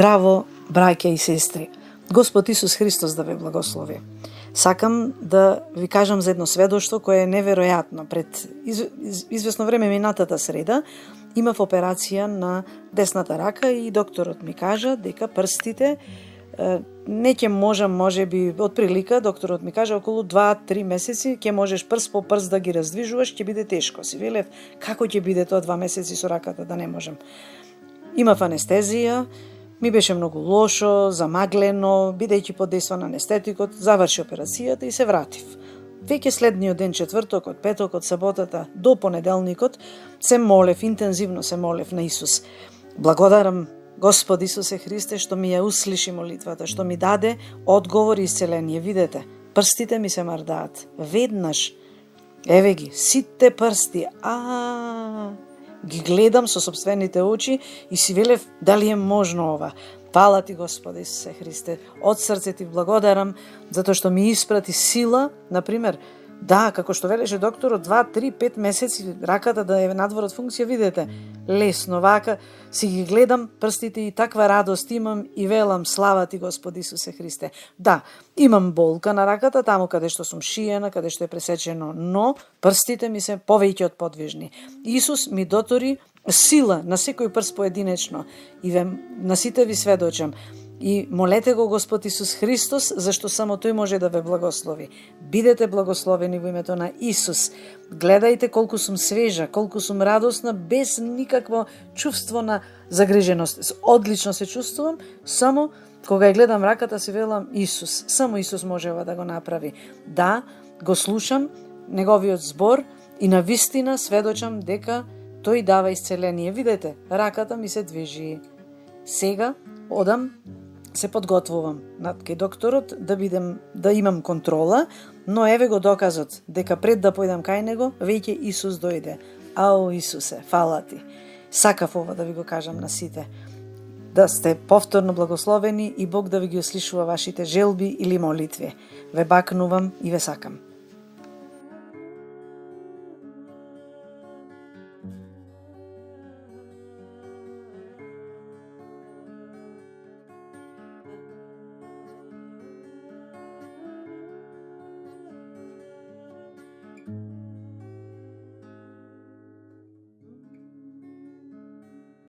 Здраво, браќа и сестри. Господ Исус Христос да ве благослови. Сакам да ви кажам за едно сведоштво кое е неверојатно. Пред известно време минатата среда имав операција на десната рака и докторот ми кажа дека прстите не ќе можам, можеби од прилика, докторот ми кажа околу 2-3 месеци ќе можеш прст по прст да ги раздвижуваш, ќе биде тешко. Си велев, како ќе биде тоа 2 месеци со раката да не можам. Имав анестезија, ми беше многу лошо, замаглено, бидејќи под дејство на анестетикот, заврши операцијата и се вратив. Веќе следниот ден, четвртокот, петокот, саботата, до понеделникот, се молев, интензивно се молев на Исус. Благодарам Господ Исусе Христе што ми ја услиши молитвата, што ми даде одговор и исцеление. Видете, прстите ми се мардаат. Веднаш, еве ги, сите прсти, ги гледам со собствените очи и си велев дали е можно ова. Фала ти Господи Исусе Христе, од срце ти благодарам затоа што ми испрати сила, например, да, како што велеше докторот, 2-3-5 месеци раката да е надвор од функција, видете, лесно вака, си ги гледам прстите и таква радост имам и велам слава ти Господи Исусе Христе. Да, имам болка на раката таму каде што сум шиена, каде што е пресечено, но прстите ми се повеќе од подвижни. Исус ми дотори сила на секој прст поединечно и на сите ви сведочам. И молете го Господ Исус Христос, зашто само тој може да ве благослови. Бидете благословени во името на Исус. Гледајте колку сум свежа, колку сум радосна, без никакво чувство на загриженост. Одлично се чувствувам, само кога ја гледам раката си велам Исус. Само Исус можева да го направи. Да, го слушам неговиот збор и на вистина сведочам дека тој дава исцеление. Видете, раката ми се движи. Сега одам, се подготвувам над кај докторот да имам контрола, но еве го доказот дека пред да појдам кај него, веќе Исус дојде. Ао Исусе, фала ти. Сакав ова да ви го кажам на сите. Да сте повторно благословени и Бог да ви ги услишува вашите желби или молитви. Ве бакнувам и ве сакам.